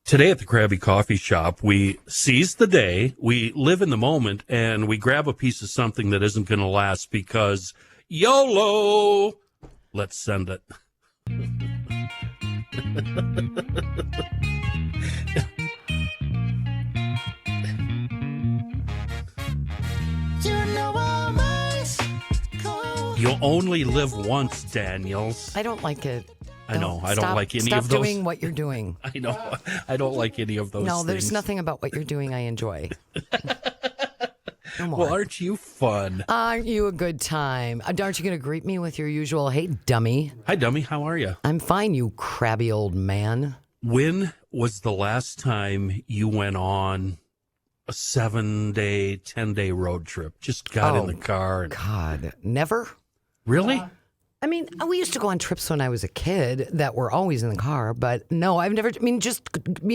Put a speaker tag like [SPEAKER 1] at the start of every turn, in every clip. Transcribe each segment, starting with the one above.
[SPEAKER 1] Today at the Krabby Coffee Shop, we seize the day, we live in the moment, and we grab a piece of something that isn't going to last because YOLO! Let's send it. You only live once, Daniels.
[SPEAKER 2] I don't like it.
[SPEAKER 1] I know. I don't like any
[SPEAKER 2] of those.
[SPEAKER 1] Stop
[SPEAKER 2] doing what you're doing.
[SPEAKER 1] I know. I don't like any of those
[SPEAKER 2] No,
[SPEAKER 1] things.
[SPEAKER 2] there's nothing about what you're doing I enjoy. No more.
[SPEAKER 1] Well, aren't you fun?
[SPEAKER 2] Aren't you a good time? Aren't you going to greet me with your usual, hey, dummy?
[SPEAKER 1] Hi, dummy. How are you?
[SPEAKER 2] I'm fine, you crabby old man.
[SPEAKER 1] When was the last time you went on a 7-day, 10-day road trip? Just got in the car. And...
[SPEAKER 2] God, never?
[SPEAKER 1] Really?
[SPEAKER 2] I mean, we used to go on trips when I was a kid that were always in the car, but no, I've never. I mean,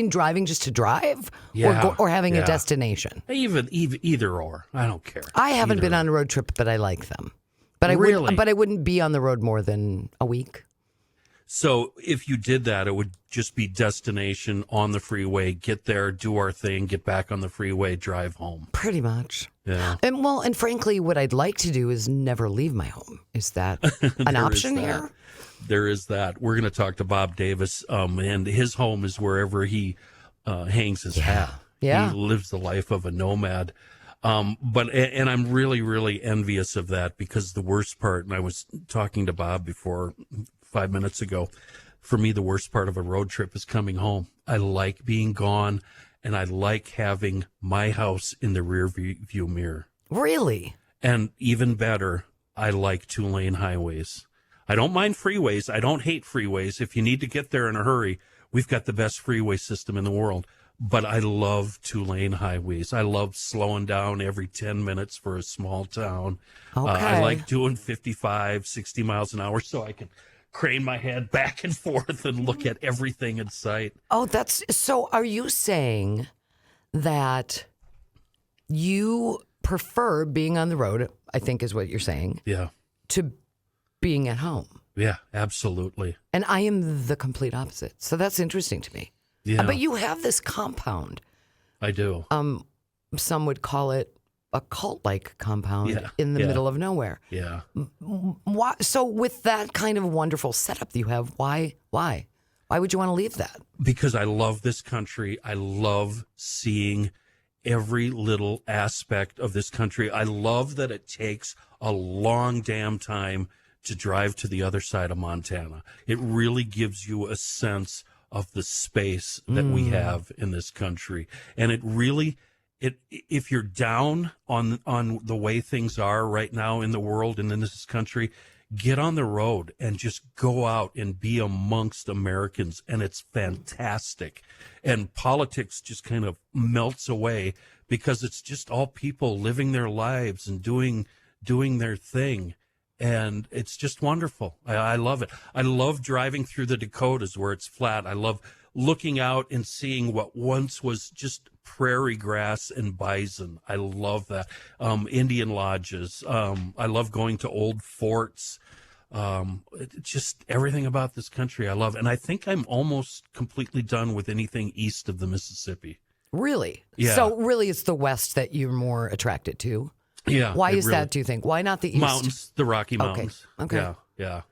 [SPEAKER 2] driving just to drive, or having a destination.
[SPEAKER 1] Either or, I don't care.
[SPEAKER 2] I haven't been on a road trip, but I like them. But I wouldn't be on the road more than a week.
[SPEAKER 1] So if you did that, it would just be destination on the freeway, get there, do our thing, get back on the freeway, drive home.
[SPEAKER 2] Pretty much.
[SPEAKER 1] Yeah.
[SPEAKER 2] And frankly, what I'd like to do is never leave my home. Is that an option here?
[SPEAKER 1] There is that. We're going to talk to Bob Davis, and his home is wherever he hangs his hat.
[SPEAKER 2] Yeah.
[SPEAKER 1] He lives the life of a nomad. And I'm really, really envious of that because the worst part, and I was talking to Bob before 5 minutes ago, for me, the worst part of a road trip is coming home. I like being gone, and I like having my house in the rear view mirror.
[SPEAKER 2] Really?
[SPEAKER 1] And even better, I like 2-lane highways. I don't mind freeways. I don't hate freeways. If you need to get there in a hurry, we've got the best freeway system in the world. But I love 2-lane highways. I love slowing down every 10 minutes for a small town.
[SPEAKER 2] Okay.
[SPEAKER 1] I like doing 55, 60 miles an hour so I can crane my head back and forth and look at everything in sight.
[SPEAKER 2] Oh, so are you saying that you prefer being on the road, I think is what you're saying, to being at home?
[SPEAKER 1] Yeah, absolutely.
[SPEAKER 2] And I am the complete opposite. So that's interesting to me.
[SPEAKER 1] Yeah.
[SPEAKER 2] But you have this compound.
[SPEAKER 1] I do.
[SPEAKER 2] Some would call it a cult-like compound in the middle of nowhere.
[SPEAKER 1] Yeah.
[SPEAKER 2] Why, so with that kind of wonderful setup that you have, why would you want to leave that?
[SPEAKER 1] Because I love this country. I love seeing every little aspect of this country. I love that it takes a long damn time to drive to the other side of Montana. It really gives you a sense of the space that we have in this country. And it really, if you're down on the way things are right now in the world and in this country, get on the road and just go out and be amongst Americans. And it's fantastic. And politics just kind of melts away because it's just all people living their lives and doing their thing. And it's just wonderful. I love it. I love driving through the Dakotas where it's flat. I love looking out and seeing what once was just prairie grass and bison. I love that. Indian lodges. I love going to old forts. Just everything about this country I love. And I think I'm almost completely done with anything east of the Mississippi.
[SPEAKER 2] Really?
[SPEAKER 1] Yeah.
[SPEAKER 2] So really it's the West that you're more attracted to?
[SPEAKER 1] Yeah.
[SPEAKER 2] Why is that, do you think? Why not the East?
[SPEAKER 1] Mountains, the Rocky Mountains.
[SPEAKER 2] Okay.
[SPEAKER 1] Yeah.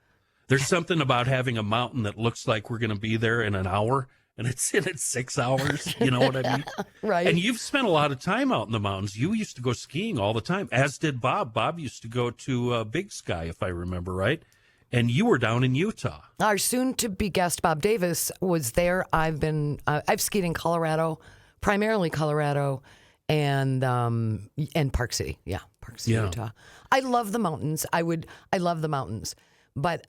[SPEAKER 1] There's something about having a mountain that looks like we're going to be there in an hour, and it's in 6 hours. You know what I mean?
[SPEAKER 2] Right.
[SPEAKER 1] And you've spent a lot of time out in the mountains. You used to go skiing all the time, as did Bob. Bob used to go to Big Sky, if I remember right. And you were down in Utah.
[SPEAKER 2] Our soon-to-be guest, Bob Davis, was there. I've skied in Colorado, primarily Colorado, and Park City. Yeah, Park City, Utah. I love the mountains. I love the mountains. But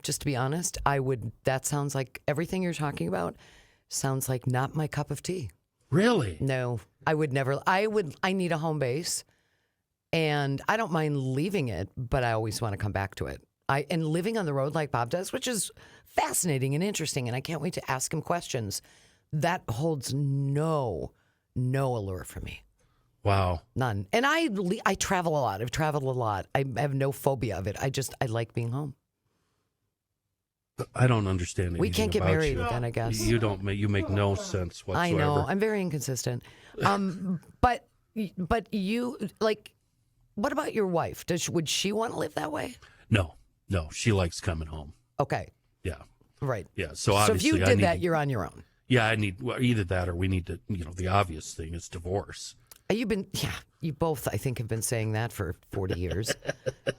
[SPEAKER 2] just to be honest, that sounds like everything you're talking about sounds like not my cup of tea.
[SPEAKER 1] Really?
[SPEAKER 2] No, I would never. I need a home base, and I don't mind leaving it, but I always want to come back to it. And living on the road like Bob does, which is fascinating and interesting, and I can't wait to ask him questions. That holds no allure for me.
[SPEAKER 1] Wow.
[SPEAKER 2] None. And I travel a lot. I've traveled a lot. I have no phobia of it. I like being home.
[SPEAKER 1] I don't understand anything
[SPEAKER 2] We can't get
[SPEAKER 1] about
[SPEAKER 2] married
[SPEAKER 1] you.
[SPEAKER 2] then, I guess.
[SPEAKER 1] You don't make you make no sense whatsoever.
[SPEAKER 2] I know. I'm very inconsistent. But you like. What about your wife? Would she want to live that way?
[SPEAKER 1] No, she likes coming home.
[SPEAKER 2] Okay.
[SPEAKER 1] Yeah.
[SPEAKER 2] Right.
[SPEAKER 1] Yeah. So
[SPEAKER 2] So if
[SPEAKER 1] obviously,
[SPEAKER 2] you did that, you're on your own.
[SPEAKER 1] Yeah, I need either that or we need to. The obvious thing is divorce.
[SPEAKER 2] You both, I think, have been saying that for 40 years.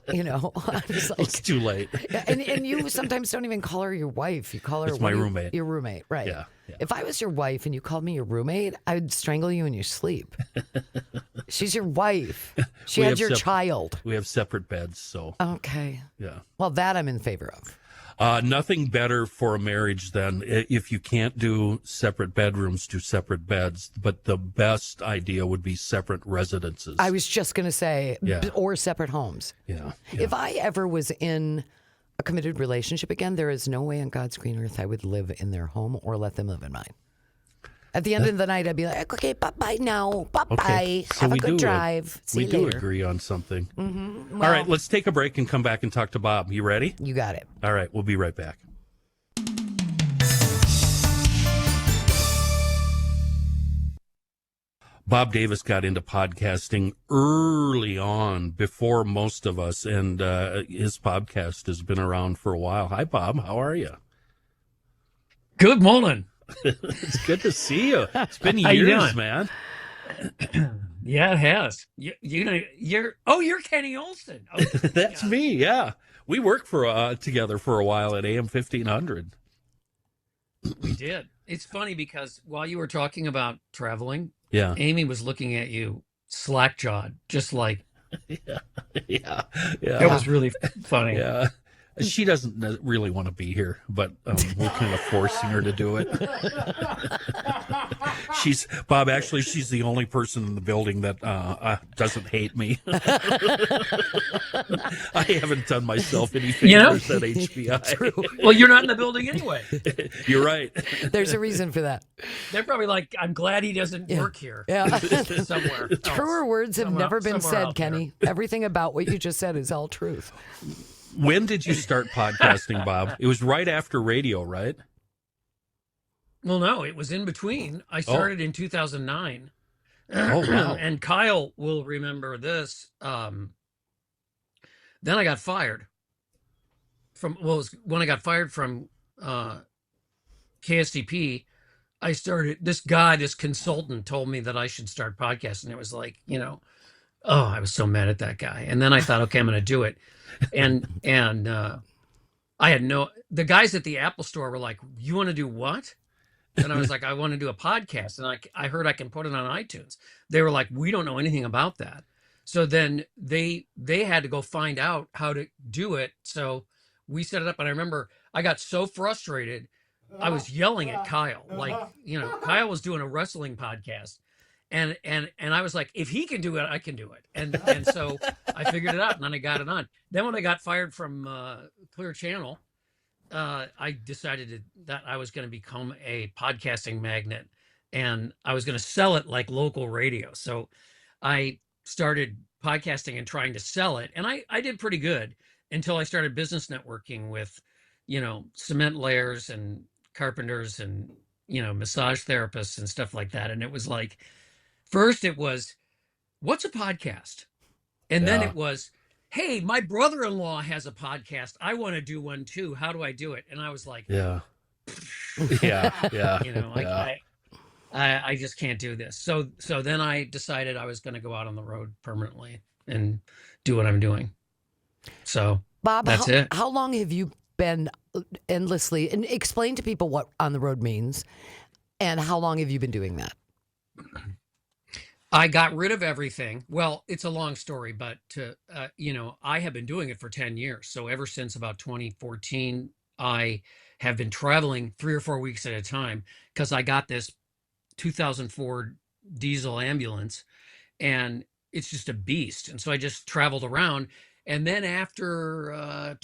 [SPEAKER 2] I'm just like,
[SPEAKER 1] It's too late.
[SPEAKER 2] and you sometimes don't even call her your wife. You call her
[SPEAKER 1] It's my roommate.
[SPEAKER 2] Your roommate, right?
[SPEAKER 1] Yeah.
[SPEAKER 2] If I was your wife and you called me your roommate, I would strangle you in your sleep. She's your wife. She had your child.
[SPEAKER 1] We have separate beds, so
[SPEAKER 2] okay.
[SPEAKER 1] Yeah.
[SPEAKER 2] Well, that I'm in favor of.
[SPEAKER 1] Nothing better for a marriage than if you can't do separate bedrooms, do separate beds. But the best idea would be separate residences.
[SPEAKER 2] I was just going to say, or separate homes.
[SPEAKER 1] Yeah.
[SPEAKER 2] If I ever was in a committed relationship again, there is no way on God's green earth I would live in their home or let them live in mine. At the end of the night, I'd be like, okay, bye-bye now. Bye-bye.
[SPEAKER 1] Okay. So
[SPEAKER 2] Have a good drive. See you later.
[SPEAKER 1] We do agree on something.
[SPEAKER 2] Mm-hmm.
[SPEAKER 1] All right, let's take a break and come back and talk to Bob. You ready?
[SPEAKER 2] You got it.
[SPEAKER 1] All right, we'll be right back. Bob Davis got into podcasting early on, before most of us, and his podcast has been around for a while. Hi, Bob. How are you?
[SPEAKER 3] Good morning.
[SPEAKER 1] It's good to see you. It's been
[SPEAKER 3] How you
[SPEAKER 1] years,
[SPEAKER 3] doing?
[SPEAKER 1] man.
[SPEAKER 3] Yeah, it has. You're Kenny Olson. Oh,
[SPEAKER 1] That's me. Yeah, we worked together for a while at AM 1500.
[SPEAKER 3] we did. It's funny because while you were talking about traveling,
[SPEAKER 1] Yeah,
[SPEAKER 3] Amy was looking at you slack-jawed, just like
[SPEAKER 1] yeah.
[SPEAKER 3] it was really funny.
[SPEAKER 1] Yeah. She doesn't really want to be here, but we're kind of forcing her to do it. She's the only person in the building that doesn't hate me. I haven't done myself any favors at HBI.
[SPEAKER 2] True.
[SPEAKER 3] Well, you're not in the building anyway.
[SPEAKER 1] You're right.
[SPEAKER 2] There's a reason for that.
[SPEAKER 3] They're probably like, I'm glad he doesn't work here.
[SPEAKER 2] Yeah.
[SPEAKER 3] Somewhere.
[SPEAKER 2] Truer words have never been said, Kenny. Everything about what you just said is all truth.
[SPEAKER 1] When did you start podcasting, Bob? It was right after radio, right?
[SPEAKER 3] Well, no, it was in between. I started in 2009.
[SPEAKER 1] Oh, wow.
[SPEAKER 3] And Kyle will remember this. Then I got fired when I got fired from KSTP. This consultant told me that I should start podcasting. It was like, I was so mad at that guy. And then I thought, okay, I'm going to do it. And I had the guys at the Apple store were like, you want to do what? And I was like, I want to do a podcast. And I heard I can put it on iTunes. They were like, we don't know anything about that. So then they had to go find out how to do it. So we set it up. And I remember I got so frustrated. I was yelling at Kyle. Like, Kyle was doing a wrestling podcast. And I was like, if he can do it, I can do it. And so I figured it out, and then I got it on. Then when I got fired from Clear Channel, I decided that I was going to become a podcasting magnet, and I was going to sell it like local radio. So I started podcasting and trying to sell it, and I did pretty good until I started business networking with, cement layers and carpenters and, massage therapists and stuff like that. And it was like, first it was, what's a podcast? And then it was, hey, my brother-in-law has a podcast. I want to do one too. How do I do it? And I was like,
[SPEAKER 1] yeah.
[SPEAKER 3] I just can't do this. So then I decided I was going to go out on the road permanently and do what I'm doing. So
[SPEAKER 2] Bob,
[SPEAKER 3] that's it.
[SPEAKER 2] How long have you been endlessly, and explain to people what on the road means, and how long have you been doing that?
[SPEAKER 3] I got rid of everything. Well, it's a long story, but I have been doing it for 10 years. So ever since about 2014, I have been traveling 3 or 4 weeks at a time because I got this 2004 diesel ambulance, and it's just a beast. And so I just traveled around. And then after I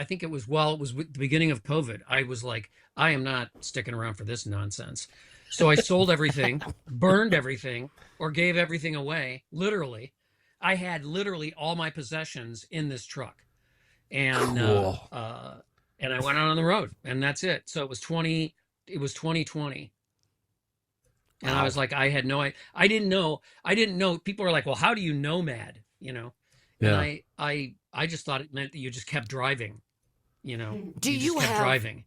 [SPEAKER 3] think it was the beginning of COVID, I was like, I am not sticking around for this nonsense. So I sold everything, burned everything, or gave everything away. Literally, I had literally all my possessions in this truck, and
[SPEAKER 1] Cool.
[SPEAKER 3] and I went out on the road, and that's it. So it was 2020. And I
[SPEAKER 1] Wow.
[SPEAKER 3] was like, I had no, I didn't know. People were like, well, how do you nomad? And
[SPEAKER 1] Yeah.
[SPEAKER 3] I just thought it meant that you just kept driving,
[SPEAKER 2] Do
[SPEAKER 3] you just
[SPEAKER 2] you
[SPEAKER 3] kept
[SPEAKER 2] have,
[SPEAKER 3] driving.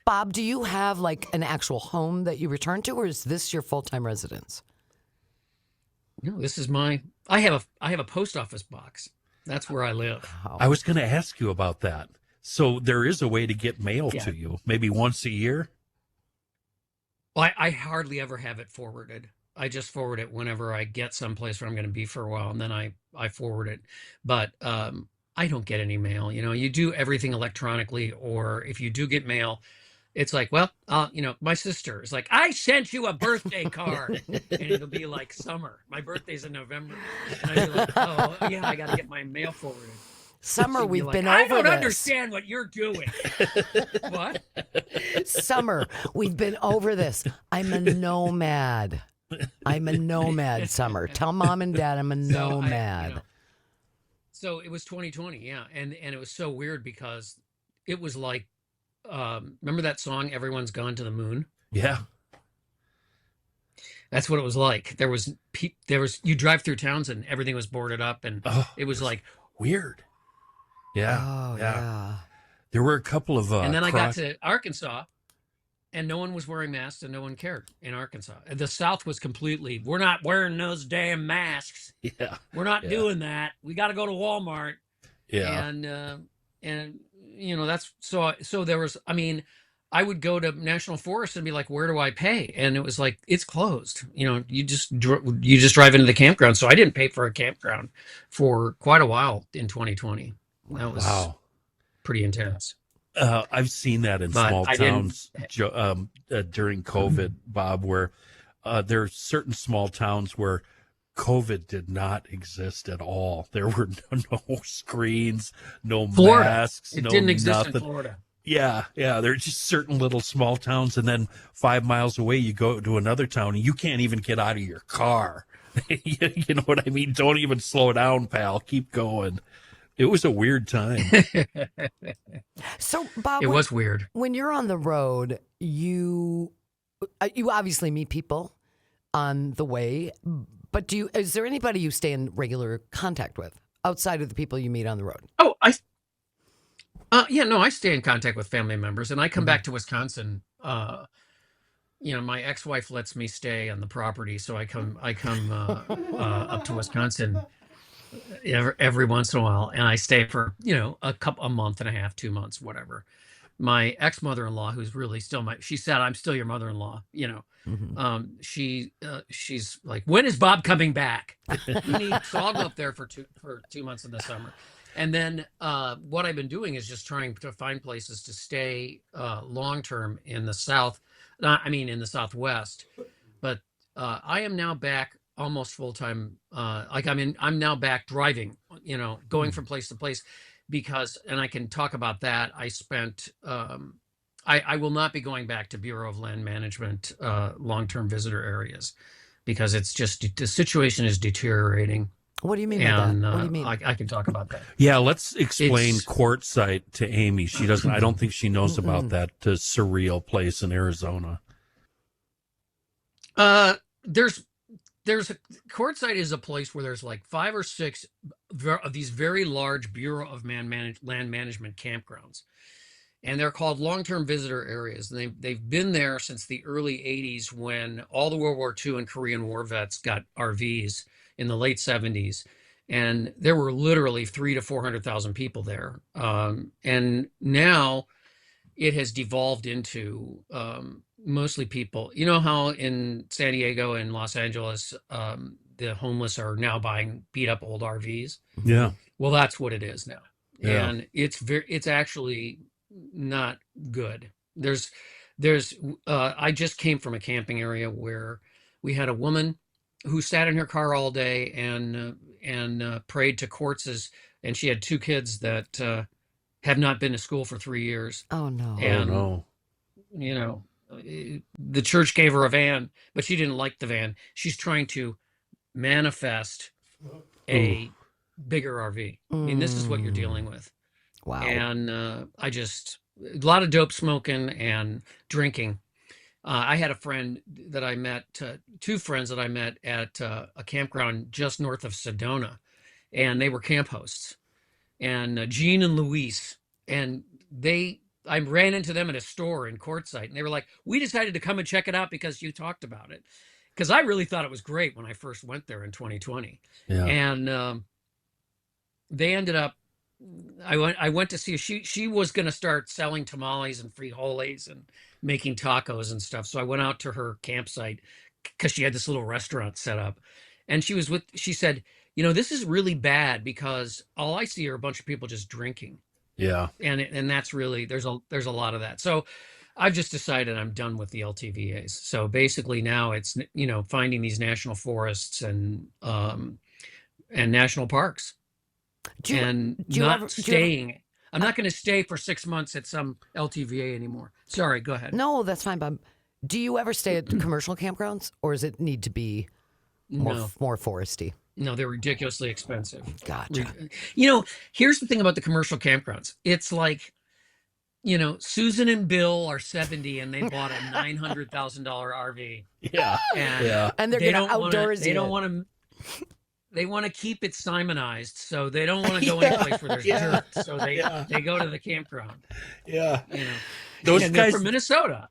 [SPEAKER 2] Bob, do you have like an actual home that you return to, or is this your full-time residence?
[SPEAKER 3] No, I have a post office box. That's where I live.
[SPEAKER 1] I
[SPEAKER 2] Oh.
[SPEAKER 1] was going to ask you about that. So there is a way to get mail
[SPEAKER 3] Yeah.
[SPEAKER 1] to you, maybe once a year.
[SPEAKER 3] Well, I hardly ever have it forwarded. I just forward it whenever I get someplace where I'm going to be for a while, and then I forward it. But I don't get any mail. You do everything electronically, or if you do get mail, it's like, well, my sister is like, I sent you a birthday card, and it'll be like summer. My birthday's in November, and I'd be like, oh yeah, I got to get my mail forwarded.
[SPEAKER 2] Summer,
[SPEAKER 3] She'd be
[SPEAKER 2] we've
[SPEAKER 3] like,
[SPEAKER 2] been
[SPEAKER 3] I
[SPEAKER 2] over
[SPEAKER 3] don't
[SPEAKER 2] this.
[SPEAKER 3] understand what you're doing. What?
[SPEAKER 2] Summer, we've been over this. I'm a nomad. I'm a nomad, Summer. Tell mom and dad I'm a nomad.
[SPEAKER 3] So it was 2020, yeah, and it was so weird because it was like, remember that song "Everyone's Gone to the Moon"?
[SPEAKER 1] Yeah.
[SPEAKER 3] That's what it was like. There was you drive through towns and everything was boarded up, and
[SPEAKER 1] Oh,
[SPEAKER 3] it was like,
[SPEAKER 1] weird. Yeah.
[SPEAKER 2] Oh, yeah.
[SPEAKER 1] There were a couple of
[SPEAKER 3] and then I got to Arkansas, and no one was wearing masks, and no one cared in Arkansas. The South was completely, we're not wearing those damn masks.
[SPEAKER 1] Yeah.
[SPEAKER 3] We're not
[SPEAKER 1] Yeah.
[SPEAKER 3] doing that. We got to go to Walmart.
[SPEAKER 1] Yeah.
[SPEAKER 3] And that's so there was, I mean, I would go to national forest and be like, where do I pay? And it was like, it's closed. You just drive into the campground. So I didn't pay for a campground for quite a while in 2020. That was
[SPEAKER 1] Wow.
[SPEAKER 3] pretty intense.
[SPEAKER 1] I've seen that in
[SPEAKER 3] But
[SPEAKER 1] small
[SPEAKER 3] I didn't-
[SPEAKER 1] towns during COVID, Bob, where there are certain small towns where COVID did not exist at all. There were no screens, no
[SPEAKER 3] Florida.
[SPEAKER 1] masks,
[SPEAKER 3] It
[SPEAKER 1] no
[SPEAKER 3] didn't exist
[SPEAKER 1] nothing.
[SPEAKER 3] in Florida.
[SPEAKER 1] Yeah. There's just certain little small towns, and then 5 miles away you go to another town, and you can't even get out of your car. You know what I mean? Don't even slow down, pal. Keep going. It was a weird time.
[SPEAKER 2] So, Bob,
[SPEAKER 3] It was weird.
[SPEAKER 2] when you're on the road, you obviously meet people on the way, but is there anybody you stay in regular contact with outside of the people you meet on the road?
[SPEAKER 3] Oh, I stay in contact with family members, and I come back to Wisconsin. My ex-wife lets me stay on the property, so I come up to Wisconsin every once in a while, and I stay for a month and a half, 2 months, whatever. My ex-mother-in-law, who's really still she said, I'm still your mother-in-law. She's like, when is Bob coming back? So I'll go up there for 2 months in the summer. And then what I've been doing is just trying to find places to stay long-term in the South. In the Southwest. But I am now back almost full-time. I'm now back driving, going from place to place because, and I can talk about that. I spent, I will not be going back to Bureau of Land Management long-term visitor areas because it's just, the situation is deteriorating.
[SPEAKER 2] What do you mean by that?
[SPEAKER 3] And
[SPEAKER 2] What do you mean?
[SPEAKER 3] I can talk about that.
[SPEAKER 1] Yeah, let's explain
[SPEAKER 3] It's-
[SPEAKER 1] Quartzsite to Amy. She doesn't. I don't think she knows about that surreal place in Arizona.
[SPEAKER 3] There's Quartzsite is a place where there's like 5 or 6 of these very large Bureau of Land Management campgrounds, and they're called long-term visitor areas. And they've been there since the early 80s when all the World War II and Korean War vets got RVs in the late 70s, and there were literally 300,000 to 400,000 people there. And now it has devolved into mostly people. You know how in San Diego and Los Angeles, the homeless are now buying beat up old RVs?
[SPEAKER 1] Yeah.
[SPEAKER 3] Well, that's what it is now.
[SPEAKER 1] Yeah.
[SPEAKER 3] And it's actually not good. I just came from a camping area where we had a woman who sat in her car all day and prayed to quartzes, and she had 2 kids that have not been to school for 3 years.
[SPEAKER 2] Oh, no.
[SPEAKER 3] And,
[SPEAKER 1] Oh
[SPEAKER 3] the church gave her a van, but she didn't like the van. She's trying to manifest a bigger RV. I mean, this is what you're dealing with.
[SPEAKER 2] Wow.
[SPEAKER 3] And I just, a lot of dope smoking and drinking. I had a friend that I met, two friends that I met at a campground just north of Sedona, and they were camp hosts. And Gene and Luis, and I ran into them at a store in Quartzsite, and they were like, "We decided to come and check it out because you talked about it." Because I really thought it was great when I first went there in 2020,
[SPEAKER 1] Yeah.
[SPEAKER 3] and they ended up. I went to see her. She was going to start selling tamales and frijoles and making tacos and stuff. So I went out to her campsite because she had this little restaurant set up, and she said, this is really bad because all I see are a bunch of people just drinking.
[SPEAKER 1] Yeah.
[SPEAKER 3] And that's really, there's a lot of that. So I've just decided I'm done with the LTVAs. So basically now it's, finding these national forests and national parks. I'm not going to stay for 6 months at some LTVA anymore. Sorry, go ahead.
[SPEAKER 2] No, that's fine, Bob. Do you ever stay at commercial campgrounds, or does it need to be more foresty?
[SPEAKER 3] No, they're ridiculously expensive.
[SPEAKER 2] Gotcha.
[SPEAKER 3] Here's the thing about the commercial campgrounds. It's like, Susan and Bill are 70 and they bought a $900,000 RV.
[SPEAKER 1] Yeah.
[SPEAKER 2] And they're going to outdoors.
[SPEAKER 3] They don't want to. They want to keep it Simonized, so they don't want to go any place where there's dirt. So they go to the campground.
[SPEAKER 1] Yeah.
[SPEAKER 3] Those guys, they're from Minnesota,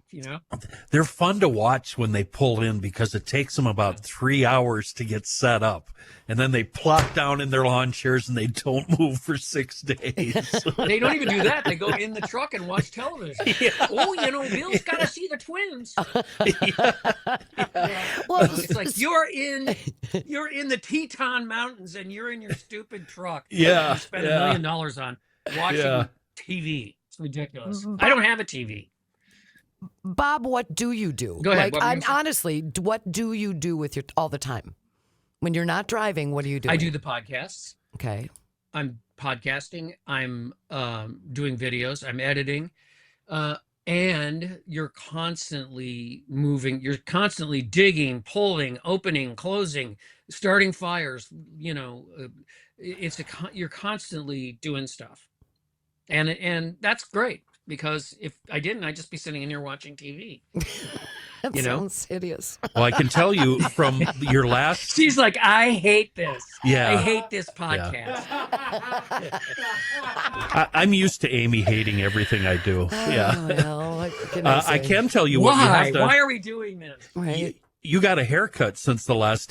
[SPEAKER 1] They're fun to watch when they pull in because it takes them about 3 hours to get set up. And then they plop down in their lawn chairs and they don't move for 6 days.
[SPEAKER 3] They don't even do that. They go in the truck and watch television. Yeah. Oh, Bill's got to see the twins. Well, it's like you're in the Teton Mountains and you're in your stupid truck.
[SPEAKER 1] Yeah.
[SPEAKER 3] You spend $1 million on watching TV. It's ridiculous. I don't have a TV.
[SPEAKER 2] Bob, what do you do?
[SPEAKER 3] Go ahead.
[SPEAKER 2] Honestly, what do you do with all the time? When you're not driving, what do you do?
[SPEAKER 3] I do the podcasts.
[SPEAKER 2] Okay.
[SPEAKER 3] I'm podcasting. I'm doing videos. I'm editing. And you're constantly moving. You're constantly digging, pulling, opening, closing, starting fires. You're constantly doing stuff. And that's great, because if I didn't, I'd just be sitting in here watching TV.
[SPEAKER 2] That sounds hideous.
[SPEAKER 1] Well, I can tell you from your last...
[SPEAKER 3] She's like, I hate this.
[SPEAKER 1] Yeah.
[SPEAKER 3] I hate this podcast.
[SPEAKER 1] Yeah. I'm used to Amy hating everything I do. Yeah.
[SPEAKER 2] Well, what can I say?
[SPEAKER 1] I can tell you what you have to...
[SPEAKER 3] Why are we doing this?
[SPEAKER 2] Right.
[SPEAKER 1] You got a haircut since the last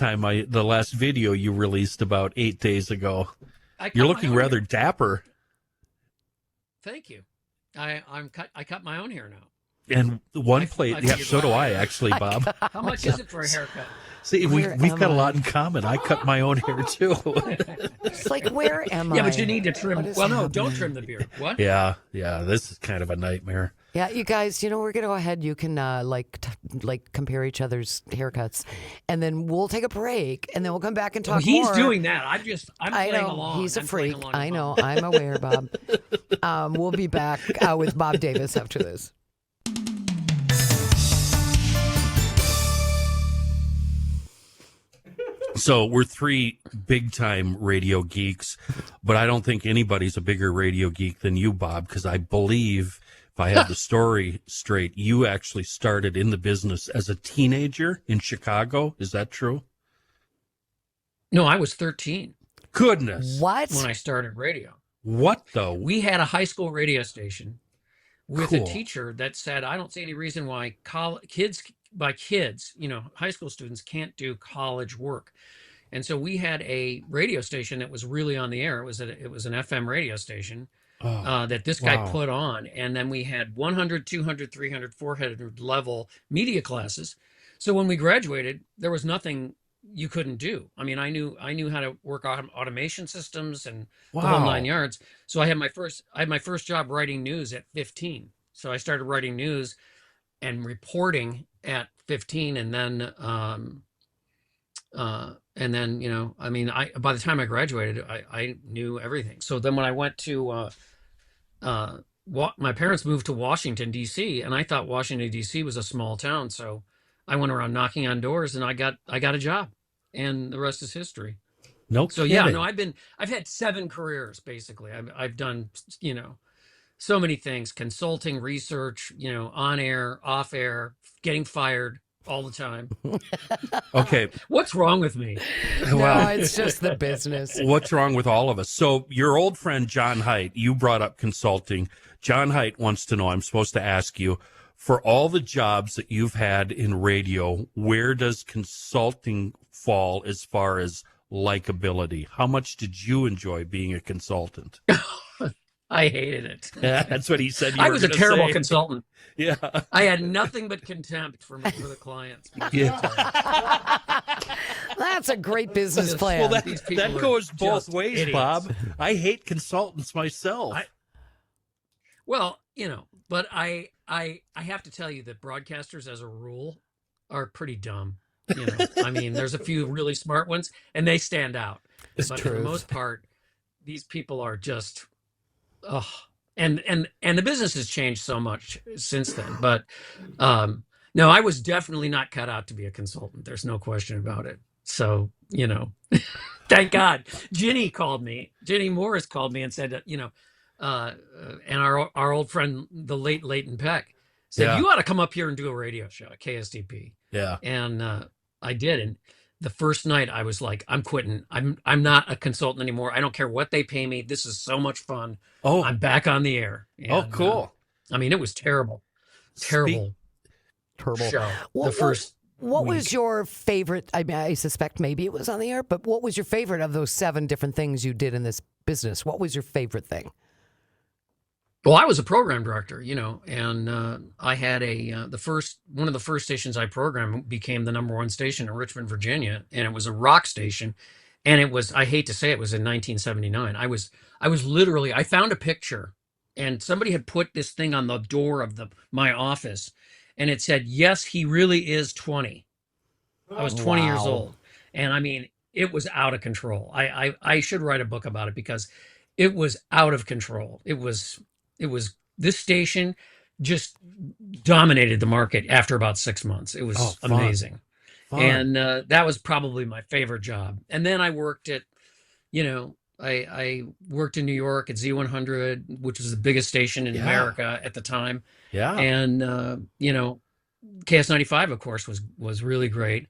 [SPEAKER 1] video you released about 8 days ago. You're looking rather dapper.
[SPEAKER 3] Thank you. I cut my own hair now.
[SPEAKER 1] And so do I, actually, Bob.
[SPEAKER 3] How much is it for a haircut?
[SPEAKER 1] See, we've got a lot in common. I cut my own hair too.
[SPEAKER 2] It's like, where am I?
[SPEAKER 3] Yeah, but you need to trim. Well, no, don't trim the beard. What?
[SPEAKER 1] Yeah. This is kind of a nightmare.
[SPEAKER 2] Yeah, you guys, we're gonna go ahead. You can compare each other's haircuts, and then we'll take a break, and then we'll come back and talk
[SPEAKER 3] he's
[SPEAKER 2] more.
[SPEAKER 3] doing that. I'm playing along.
[SPEAKER 2] He's a freak. I know. I'm aware, Bob. We'll be back with Bob Davis after this.
[SPEAKER 1] So we're three big-time radio geeks, but I don't think anybody's a bigger radio geek than you, Bob, because I believe, if I have the story straight, you actually started in the business as a teenager in Chicago. Is that true?
[SPEAKER 3] No, I was 13.
[SPEAKER 1] Goodness.
[SPEAKER 2] What?
[SPEAKER 3] When I started radio.
[SPEAKER 1] What, though?
[SPEAKER 3] We had a high school radio station with
[SPEAKER 1] Cool.
[SPEAKER 3] a teacher that said, I don't see any reason why kids, high school students can't do college work. And so we had a radio station that was really on the air. It was an FM radio station that this guy put on. And then we had 100, 200, 300, 400 level media classes. So when we graduated, there was nothing you couldn't do. I mean, I knew how to work on automation systems and the whole 9 yards. So I had my first job writing news at 15. So I started writing news and reporting at 15, and then by the time I graduated, I knew everything. So then when I went to my parents moved to Washington D.C., and I thought Washington D.C. was a small town, so I went around knocking on doors, and I got a job, and the rest is history.
[SPEAKER 1] No
[SPEAKER 3] So
[SPEAKER 1] kidding.
[SPEAKER 3] I've had 7 careers basically. I've done so many things: consulting, research, on air, off air, getting fired all the time.
[SPEAKER 1] Okay.
[SPEAKER 3] What's wrong with me?
[SPEAKER 2] No,
[SPEAKER 1] Well,
[SPEAKER 2] it's just the business.
[SPEAKER 1] what's wrong with all of us? So your old friend John Haidt, you brought up consulting. John Haidt wants to know, I'm supposed to ask you, for all the jobs that you've had in radio, where does consulting fall as far as likability? How much did you enjoy being a consultant?
[SPEAKER 3] I hated it.
[SPEAKER 1] Yeah, that's what he said.
[SPEAKER 3] I was a terrible
[SPEAKER 1] say.
[SPEAKER 3] consultant.
[SPEAKER 1] Yeah.
[SPEAKER 3] I had nothing but contempt for the clients.
[SPEAKER 1] Yeah.
[SPEAKER 2] That's a great business plan.
[SPEAKER 1] Well,
[SPEAKER 3] These people
[SPEAKER 1] that
[SPEAKER 3] are
[SPEAKER 1] goes both
[SPEAKER 3] just
[SPEAKER 1] ways,
[SPEAKER 3] idiots.
[SPEAKER 1] Bob. I hate consultants myself.
[SPEAKER 3] Well, but I have to tell you that broadcasters, as a rule, are pretty dumb. I mean, there's a few really smart ones, and they stand out.
[SPEAKER 2] It's
[SPEAKER 3] But
[SPEAKER 2] true.
[SPEAKER 3] for the most part, these people are just, and the business has changed so much since then. But no, I was definitely not cut out to be a consultant. There's no question about it. So, thank God. Ginny Morris called me and said that, and our old friend, the late Leighton Peck, said,
[SPEAKER 1] Yeah.
[SPEAKER 3] you ought to come up here and do a radio show at KSTP.
[SPEAKER 1] Yeah.
[SPEAKER 3] And I did. And the first night I was like, I'm quitting. I'm not a consultant anymore. I don't care what they pay me. This is so much fun.
[SPEAKER 1] Oh,
[SPEAKER 3] I'm back on the air. And,
[SPEAKER 1] cool.
[SPEAKER 3] I mean, it was terrible. Terrible
[SPEAKER 2] Terrible.
[SPEAKER 3] show.
[SPEAKER 2] What-
[SPEAKER 3] The first
[SPEAKER 2] What
[SPEAKER 3] week.
[SPEAKER 2] was your favorite? I mean, I suspect maybe it was on the air, but what was your favorite of those 7 different things you did in this business? What was your favorite thing?
[SPEAKER 3] Well, I was a program director, and I had one of the first stations I programmed became the #1 station in Richmond, Virginia, and it was a rock station, and it was, I hate to say it, was in 1979. I was literally, I found a picture, and somebody had put this thing on the door of my office, and it said, "Yes, he really is 20." I was 20 years
[SPEAKER 2] Wow.
[SPEAKER 3] old, and I mean, it was out of control. I should write a book about it because it was out of control. It was this station just dominated the market after about 6 months. It was
[SPEAKER 1] fun.
[SPEAKER 3] amazing.
[SPEAKER 1] Fun.
[SPEAKER 3] And that was probably my favorite job. And then I worked at, I worked in New York at Z100, which was the biggest station in
[SPEAKER 1] Yeah.
[SPEAKER 3] America at the time.
[SPEAKER 1] Yeah.
[SPEAKER 3] And, KS95, of course, was really great.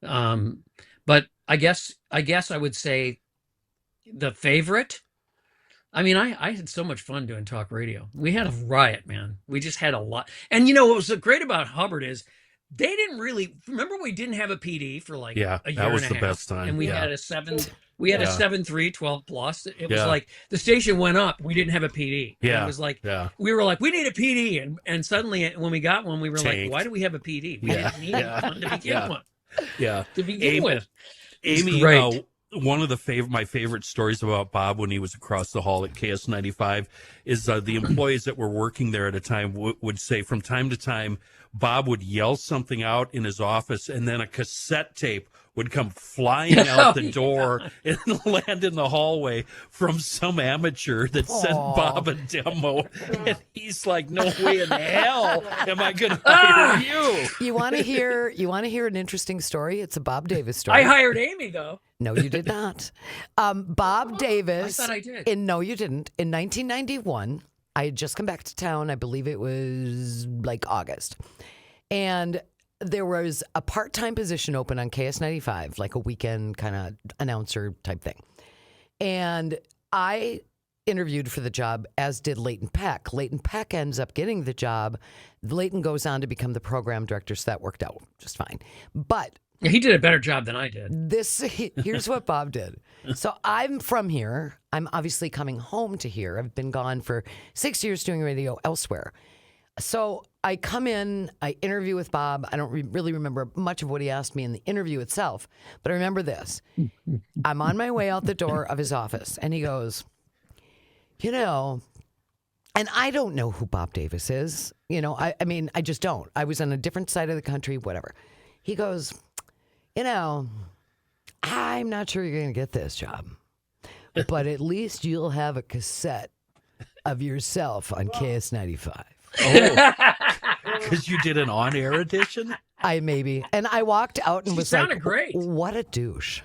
[SPEAKER 3] But I guess I would say the favorite, I mean, I had so much fun doing talk radio. We had a riot, man. We just had a lot. And what was so great about Hubbard is they didn't really, remember we didn't have a PD for like
[SPEAKER 1] Yeah,
[SPEAKER 3] a year
[SPEAKER 1] that was
[SPEAKER 3] and a
[SPEAKER 1] the
[SPEAKER 3] half.
[SPEAKER 1] best time.
[SPEAKER 3] And we
[SPEAKER 1] Yeah.
[SPEAKER 3] had a 7.3 12 plus. It was
[SPEAKER 1] Yeah.
[SPEAKER 3] like the station went up. We didn't have a PD. And
[SPEAKER 1] Yeah.
[SPEAKER 3] it was like,
[SPEAKER 1] Yeah.
[SPEAKER 3] we were like, we need a PD. And suddenly when we got one, we were
[SPEAKER 1] Tanked.
[SPEAKER 3] like, why do we have a PD? We
[SPEAKER 1] Yeah.
[SPEAKER 3] didn't need
[SPEAKER 1] Yeah.
[SPEAKER 3] one to begin
[SPEAKER 1] Yeah.
[SPEAKER 3] with.
[SPEAKER 1] Yeah.
[SPEAKER 3] To begin
[SPEAKER 1] Amy-
[SPEAKER 3] with. It's
[SPEAKER 1] Amy,
[SPEAKER 3] great.
[SPEAKER 1] one of my favorite stories about Bob when he was across the hall at KS95 is the employees that were working there at a time would say from time to time, Bob would yell something out in his office and then a cassette tape would come flying out the door and land in the hallway from some amateur that sent Bob a demo. And he's like, no way in hell am I going to hire you.
[SPEAKER 2] You want to hear an interesting story? It's a Bob Davis story.
[SPEAKER 3] I hired Amy, though.
[SPEAKER 2] No, you did not. Bob Davis.
[SPEAKER 3] I thought I did.
[SPEAKER 2] No, you didn't. In 1991, I had just come back to town. I believe it was like August. And there was a part-time position open on KS95, like a weekend kind of announcer type thing. And I interviewed for the job, as did Leighton Peck. Leighton Peck ends up getting the job. Leighton goes on to become the program director, so that worked out just fine. But
[SPEAKER 3] Yeah, he did a better job than I did.
[SPEAKER 2] here's what Bob did. So I'm from here. I'm obviously coming home to here. I've been gone for 6 years doing radio elsewhere. So I come in, I interview with Bob. I don't really remember much of what he asked me in the interview itself, but I remember this. I'm on my way out the door of his office, and he goes, and I don't know who Bob Davis is. I mean, I just don't. I was on a different side of the country, whatever. He goes, I'm not sure you're going to get this job, but at least you'll have a cassette of yourself on KS95.
[SPEAKER 1] Oh, because you did an on-air edition?
[SPEAKER 2] And I walked out and
[SPEAKER 3] She
[SPEAKER 2] was
[SPEAKER 3] sounded
[SPEAKER 2] like,
[SPEAKER 3] great.
[SPEAKER 2] what a douche.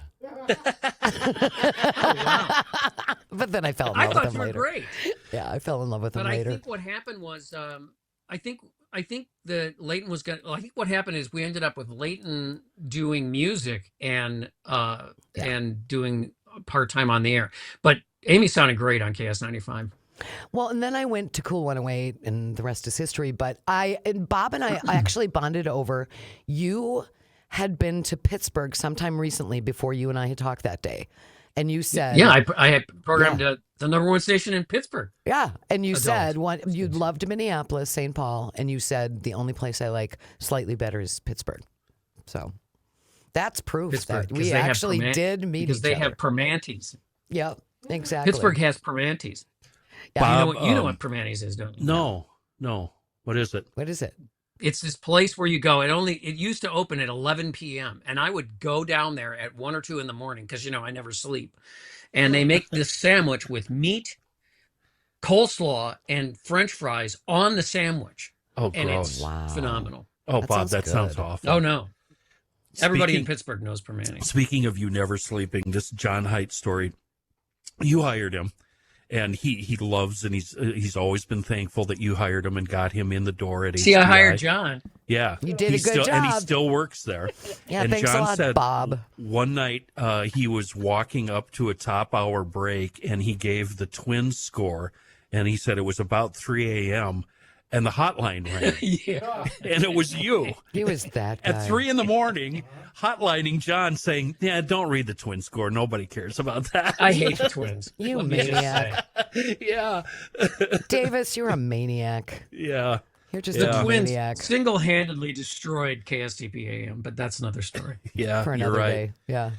[SPEAKER 3] Oh, wow.
[SPEAKER 2] But then I fell in
[SPEAKER 3] I
[SPEAKER 2] love with
[SPEAKER 3] thought
[SPEAKER 2] him
[SPEAKER 3] you were
[SPEAKER 2] later.
[SPEAKER 3] great.
[SPEAKER 2] Yeah, I fell in love with him
[SPEAKER 3] But I
[SPEAKER 2] later.
[SPEAKER 3] think what happened was, I think that Leighton was going to, I think what happened is we ended up with Leighton doing music and doing part-time on the air. But Amy sounded great on KS95.
[SPEAKER 2] Well, and then I went to Cool 108, and the rest is history. But Bob and I actually bonded over. You had been to Pittsburgh sometime recently before you and I had talked that day, and you said,
[SPEAKER 3] Yeah, I had programmed the #1 station in Pittsburgh.
[SPEAKER 2] yeah, and you
[SPEAKER 3] Adult
[SPEAKER 2] said you
[SPEAKER 3] station.
[SPEAKER 2] loved Minneapolis, St. Paul, and you said the only place I like slightly better is Pittsburgh. So that's proof
[SPEAKER 3] Pittsburgh,
[SPEAKER 2] that we actually did meet
[SPEAKER 3] because
[SPEAKER 2] each
[SPEAKER 3] they
[SPEAKER 2] other.
[SPEAKER 3] have Permantes.
[SPEAKER 2] Yep, exactly.
[SPEAKER 3] Pittsburgh has Permantes.
[SPEAKER 1] Bob,
[SPEAKER 3] You know what Permantes is, don't you?
[SPEAKER 1] No. What is it?
[SPEAKER 2] What is it?
[SPEAKER 3] It's this place where you go. It used to open at 11 p.m. and I would go down there at 1 or 2 in the morning because I never sleep. And they make this sandwich with meat, coleslaw, and French fries on the sandwich.
[SPEAKER 1] Oh,
[SPEAKER 3] And
[SPEAKER 1] gross.
[SPEAKER 3] it's phenomenal.
[SPEAKER 1] Oh,
[SPEAKER 2] That
[SPEAKER 1] Bob,
[SPEAKER 2] sounds
[SPEAKER 1] that sounds
[SPEAKER 2] good.
[SPEAKER 1] awful.
[SPEAKER 3] Oh no. Everybody in
[SPEAKER 1] Speaking-
[SPEAKER 3] Pittsburgh knows Permantes.
[SPEAKER 1] Speaking of you never sleeping, this John Haidt story, you hired him, and he loves, and he's always been thankful that you hired him and got him in the door at
[SPEAKER 3] See, I
[SPEAKER 1] HBI.
[SPEAKER 3] hired John.
[SPEAKER 1] Yeah,
[SPEAKER 2] You did a
[SPEAKER 1] He's
[SPEAKER 2] good
[SPEAKER 1] still, and he
[SPEAKER 2] job.
[SPEAKER 1] still works there.
[SPEAKER 2] Yeah,
[SPEAKER 1] and
[SPEAKER 2] thanks
[SPEAKER 1] John
[SPEAKER 2] a lot,
[SPEAKER 1] said
[SPEAKER 2] Bob.
[SPEAKER 1] one night he was walking up to a top hour break, and he gave the Twins score, and he said it was about 3 a.m. and the hotline rang,
[SPEAKER 3] Yeah.
[SPEAKER 1] and it was you.
[SPEAKER 2] He was that guy.
[SPEAKER 1] At 3 in the morning, hotlining John, saying, "Yeah, don't read the Twin score. Nobody cares about that."
[SPEAKER 3] I hate the Twins.
[SPEAKER 2] You
[SPEAKER 3] Let me just
[SPEAKER 2] maniac.
[SPEAKER 3] say.
[SPEAKER 1] Yeah,
[SPEAKER 2] Davis, you're a maniac.
[SPEAKER 1] yeah.
[SPEAKER 2] You're just
[SPEAKER 1] Yeah.
[SPEAKER 2] a
[SPEAKER 3] Twins
[SPEAKER 2] maniac
[SPEAKER 3] single-handedly destroyed KSTP AM, but that's another story.
[SPEAKER 1] Yeah,
[SPEAKER 2] for
[SPEAKER 1] you're
[SPEAKER 2] another
[SPEAKER 1] right.
[SPEAKER 2] day. Yeah.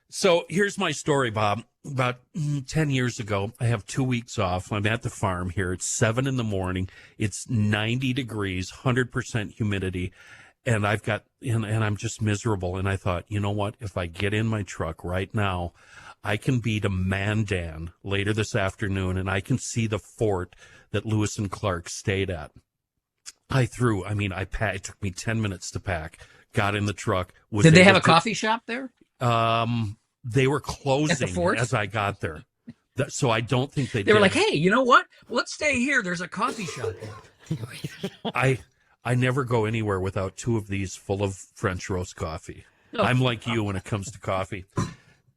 [SPEAKER 1] So here's my story, Bob. About 10 years ago, I have 2 weeks off. I'm at the farm here. It's 7 in the morning. It's 90 degrees, 100% humidity. And and I'm just miserable. And I thought, you know what? If I get in my truck right now, I can be to Mandan later this afternoon, and I can see the fort that Lewis and Clark stayed at. It took me 10 minutes to pack, got in the truck.
[SPEAKER 3] Did they have a coffee shop there?
[SPEAKER 1] They were closing
[SPEAKER 3] fort?
[SPEAKER 1] as I got there. So I don't think they
[SPEAKER 3] They were
[SPEAKER 1] did.
[SPEAKER 3] like, hey, you know what? Let's stay here. There's a coffee shop there.
[SPEAKER 1] I never go anywhere without 2 of these full of French roast coffee.
[SPEAKER 3] Oh.
[SPEAKER 1] I'm like you when it comes to coffee.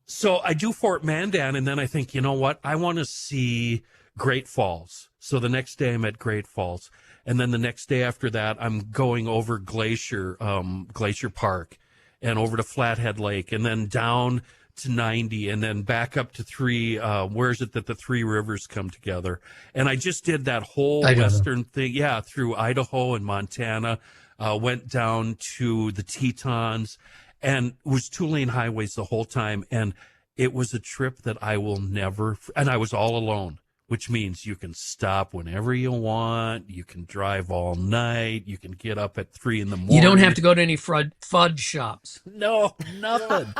[SPEAKER 1] So I do Fort Mandan, and then I think, you know what? I want to see Great Falls. So the next day I'm at Great Falls. And then the next day after that, I'm going over Glacier Park and over to Flathead Lake, and then down to 90, and then back up to 3. Where is it that the 3 rivers come together? And I just did that whole
[SPEAKER 3] Idaho.
[SPEAKER 1] western thing. Yeah, through Idaho and Montana, went down to the Tetons, and it was 2-lane highways the whole time. And it was a trip that I will never, and I was all alone, which means you can stop whenever you want. You can drive all night. You can get up at 3 in the morning.
[SPEAKER 3] You don't have to go to any fudge shops.
[SPEAKER 1] No, nothing.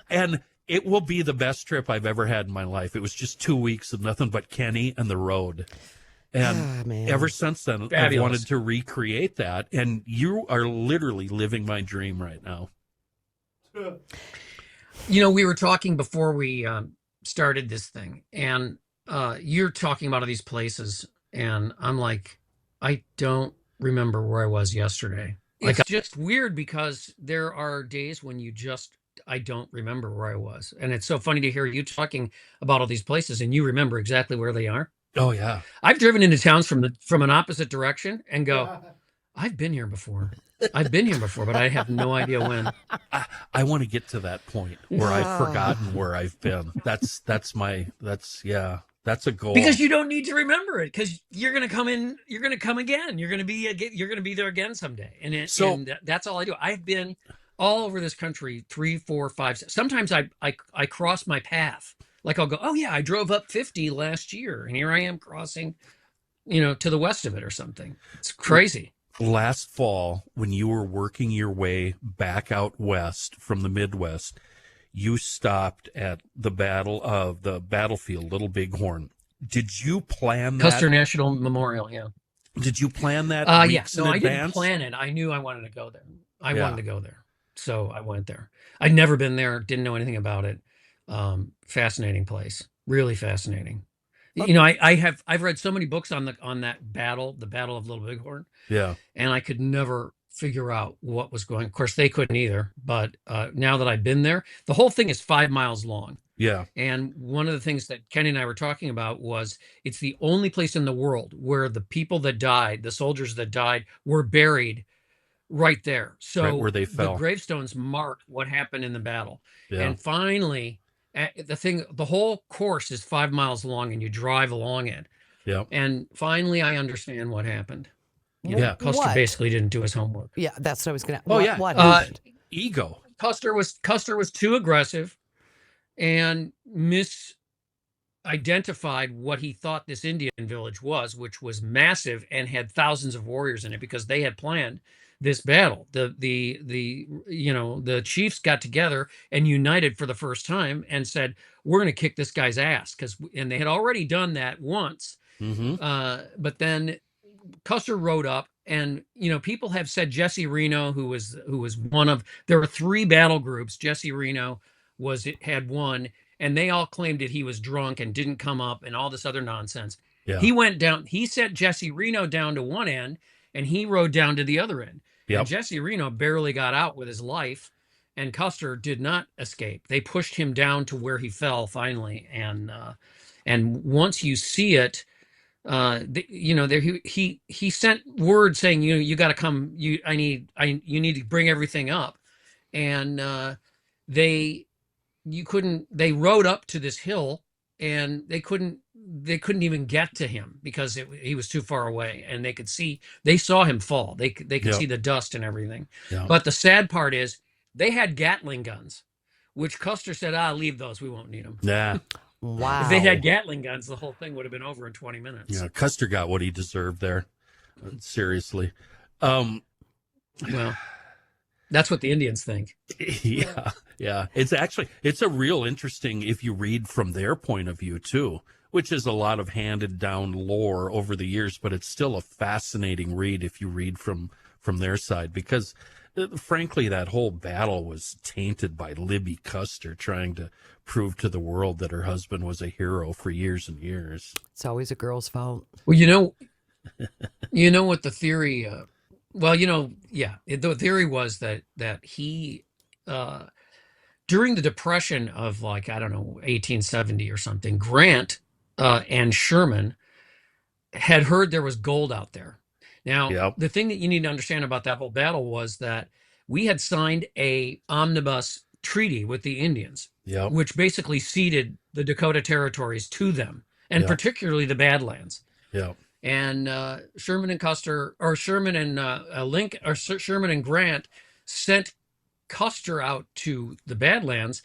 [SPEAKER 1] And it will be the best trip I've ever had in my life. It was just 2 weeks of nothing but Kenny and the road. And
[SPEAKER 2] Ah, man.
[SPEAKER 1] ever since then, I've
[SPEAKER 3] Fabulous.
[SPEAKER 1] wanted to recreate that. And you are literally living my dream right now.
[SPEAKER 3] We were talking before we started this thing, and you're talking about all these places, and I'm like, I don't remember where I was yesterday. It's just weird because there are days when I don't remember where I was. And it's so funny to hear you talking about all these places and you remember exactly where they are.
[SPEAKER 1] Oh, yeah.
[SPEAKER 3] I've driven into towns from an opposite direction and go, I've been here before. I've been here before, but I have no idea when.
[SPEAKER 1] I want to get to that point where I've forgotten where I've been. That's a goal.
[SPEAKER 3] Because you don't need to remember it, because you're going to come in, you're going to come again. You're going to be there again someday. And that's all I do. I've been all over this country 3, 4, 5. Sometimes I cross my path. Like I'll go, oh yeah, I drove up 50 last year and here I am crossing, to the west of it or something. It's crazy.
[SPEAKER 1] Last fall, when you were working your way back out west from the Midwest, you stopped at the battlefield, Little Bighorn. Did you plan that?
[SPEAKER 3] Custer National Memorial, yeah.
[SPEAKER 1] Did you plan that weeks in
[SPEAKER 3] I didn't
[SPEAKER 1] advance?
[SPEAKER 3] plan it. I knew I wanted to go there. I wanted to go there. So I went there. I'd never been there, didn't know anything about it. Fascinating place, really fascinating. You know, I've read so many books on that battle, the Battle of Little Bighorn,
[SPEAKER 1] Yeah.
[SPEAKER 3] and I could never figure out what was going. Of course, they couldn't either. But now that I've been there, the whole thing is 5 miles long.
[SPEAKER 1] Yeah.
[SPEAKER 3] And one of the things that Kenny and I were talking about was it's the only place in the world where the people that died, the soldiers that died, were buried right there.
[SPEAKER 1] Right where
[SPEAKER 3] So
[SPEAKER 1] they
[SPEAKER 3] the
[SPEAKER 1] fell.
[SPEAKER 3] gravestones mark what happened in the battle.
[SPEAKER 1] Yeah.
[SPEAKER 3] And finally, the whole course is 5 miles long, and you drive along it.
[SPEAKER 1] Yeah.
[SPEAKER 3] And finally, I understand what happened.
[SPEAKER 1] Yeah.
[SPEAKER 3] Custer
[SPEAKER 2] What?
[SPEAKER 3] basically didn't do his homework.
[SPEAKER 2] Yeah, that's what I was going to.
[SPEAKER 1] Oh, yeah.
[SPEAKER 2] What
[SPEAKER 3] Uh,
[SPEAKER 2] happened?
[SPEAKER 1] Ego.
[SPEAKER 3] Custer was too aggressive and misidentified what he thought this Indian village was, which was massive and had thousands of warriors in it because they had planned this battle. The chiefs got together and united for the first time and said, "We're going to kick this guy's ass," and they had already done that once.
[SPEAKER 1] Mm-hmm.
[SPEAKER 3] But then Custer rode up, and people have said Jesse Reno, who was one of, there were three battle groups. Jesse Reno had one, and they all claimed that he was drunk and didn't come up and all this other nonsense.
[SPEAKER 1] Yeah.
[SPEAKER 3] He went down. He set Jesse Reno down to one end, and he rode down to the other end.
[SPEAKER 1] Yep.
[SPEAKER 3] And Jesse Reno barely got out with his life, and Custer did not escape. They pushed him down to where he fell finally, and once you see it. He sent word saying, you got to come. You need to bring everything up, and they rode up to this hill, and they couldn't even get to him because he was too far away, and they saw him fall. They could
[SPEAKER 1] Yep.
[SPEAKER 3] see the dust and everything.
[SPEAKER 1] Yeah.
[SPEAKER 3] But the sad part is they had Gatling guns, which Custer said, leave those. We won't need them.
[SPEAKER 1] Yeah.
[SPEAKER 2] Wow.
[SPEAKER 3] If they had Gatling guns, the whole thing would have been over in 20 minutes.
[SPEAKER 1] Yeah. Custer got what he deserved there. Seriously.
[SPEAKER 3] Well, that's what the Indians think.
[SPEAKER 1] Yeah. Yeah. It's a real interesting, if you read from their point of view too, which is a lot of handed down lore over the years, but it's still a fascinating read if you read from their side, because frankly, that whole battle was tainted by Libby Custer trying to prove to the world that her husband was a hero for years and years.
[SPEAKER 2] It's always a girl's fault.
[SPEAKER 3] Well, what the theory, the theory was that he, during the Depression of 1870 or something, Grant and Sherman had heard there was gold out there. Now,
[SPEAKER 1] Yep.
[SPEAKER 3] The thing that you need to understand about that whole battle was that we had signed a omnibus treaty with the Indians,
[SPEAKER 1] Yep.
[SPEAKER 3] which basically ceded the Dakota territories to them, and
[SPEAKER 1] Yep.
[SPEAKER 3] particularly the Badlands.
[SPEAKER 1] Yeah.
[SPEAKER 3] And Sherman and Grant sent Custer out to the Badlands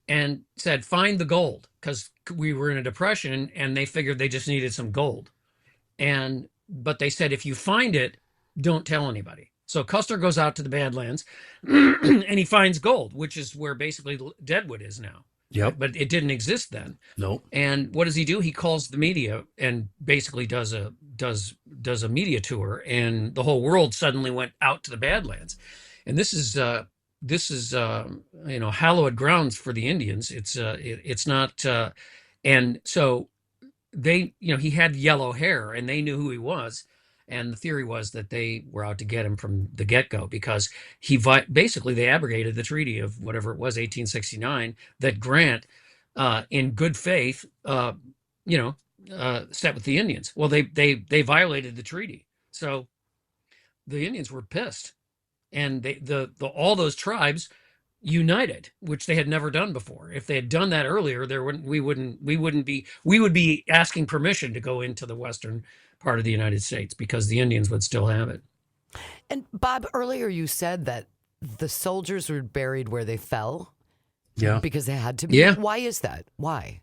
[SPEAKER 3] and said, "Find the gold," because we were in a depression, and they figured they just needed some gold. But they said, if you find it, don't tell anybody. So Custer goes out to the Badlands and he finds gold, which is where basically Deadwood is now.
[SPEAKER 1] Yep.
[SPEAKER 3] But it didn't exist then.
[SPEAKER 1] No.
[SPEAKER 3] And what does he do? He calls the media and basically does a media tour, and the whole world suddenly went out to the Badlands. And this is hallowed grounds for the Indians. It's not, and so he had yellow hair, and they knew who he was. And the theory was that they were out to get him from the get-go because they abrogated the treaty of whatever it was, 1869, that Grant, in good faith, set with the Indians. Well, they violated the treaty, so the Indians were pissed, and all those tribes united, which they had never done before. If they had done that earlier, we would be asking permission to go into the western part of the United States because the Indians would still have it.
[SPEAKER 2] And Bob, earlier you said that the soldiers were buried where they fell.
[SPEAKER 1] Yeah.
[SPEAKER 2] Because they had to be.
[SPEAKER 3] Yeah.
[SPEAKER 2] Why is that? Why?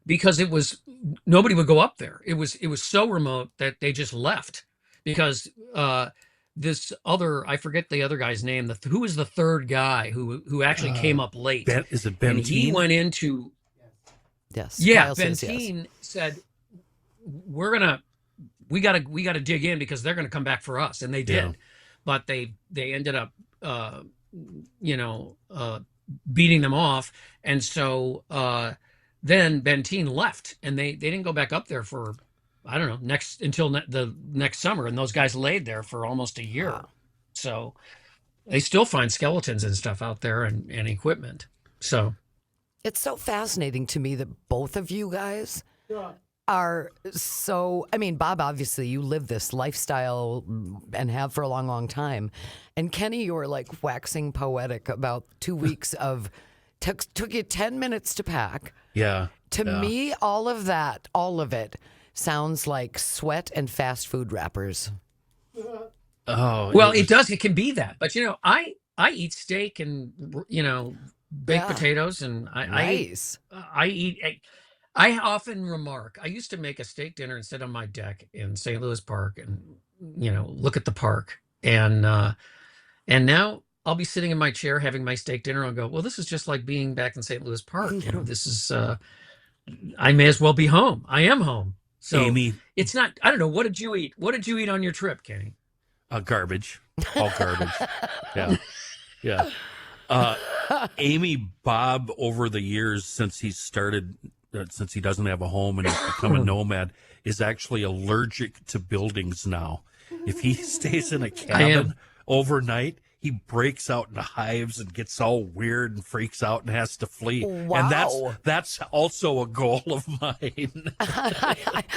[SPEAKER 3] Because nobody would go up there. It was so remote that they just left because this other, I forget the other guy's name. Who was the third guy who actually came up late?
[SPEAKER 1] Is it Ben?
[SPEAKER 3] And he went into.
[SPEAKER 2] Yes.
[SPEAKER 3] Yeah,
[SPEAKER 2] Kyle says yes.
[SPEAKER 3] Benteen said, we gotta dig in because they're gonna come back for us, and they did.
[SPEAKER 1] Yeah.
[SPEAKER 3] But they ended up beating them off. And so then Benteen left, and they didn't go back up there for, I don't know, until the next summer. And those guys laid there for almost a year.
[SPEAKER 2] Wow.
[SPEAKER 3] So they still find skeletons and stuff out there, and equipment. So
[SPEAKER 2] It's so fascinating to me that both of you guys are so. I mean, Bob, obviously, you live this lifestyle and have for a long, long time. And Kenny, you're like waxing poetic about 2 weeks of took you 10 minutes to pack.
[SPEAKER 1] Yeah.
[SPEAKER 2] To me, all of it sounds like sweat and fast food wrappers.
[SPEAKER 1] Oh,
[SPEAKER 3] well, it does. It can be that, but I eat steak and baked potatoes, and
[SPEAKER 2] Nice.
[SPEAKER 3] I eat. I often remark, I used to make a steak dinner and sit on my deck in St. Louis Park and look at the park, and now I'll be sitting in my chair having my steak dinner and go, well, this is just like being back in St. Louis Park. This is I may as well be home. I am home. So
[SPEAKER 1] Amy,
[SPEAKER 3] it's not. I don't know. What did you eat? What did you eat on your trip, Kenny?
[SPEAKER 1] Garbage. All garbage. Yeah. Yeah. Amy, Bob, over the years since he started, since he doesn't have a home and he's become a nomad, is actually allergic to buildings now. If he stays in a cabin overnight, he breaks out into hives and gets all weird and freaks out and has to flee.
[SPEAKER 2] Wow.
[SPEAKER 1] And that's also a goal of mine.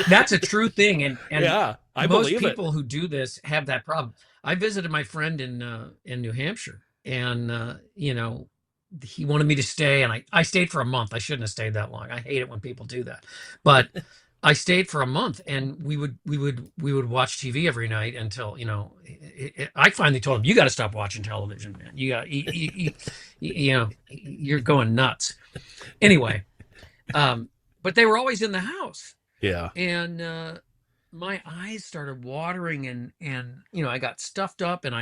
[SPEAKER 3] That's a true thing. And
[SPEAKER 1] yeah, I
[SPEAKER 3] most
[SPEAKER 1] believe
[SPEAKER 3] people who do this have that problem. I visited my friend in New Hampshire, and he wanted me to stay, and I stayed for a month. I shouldn't have stayed that long. I hate it when people do that, but I stayed for a month, and we would watch TV every night until I finally told him, you got to stop watching television, man. You got you're going nuts. Anyway, but they were always in the house.
[SPEAKER 1] Yeah.
[SPEAKER 3] And my eyes started watering, and I got stuffed up, and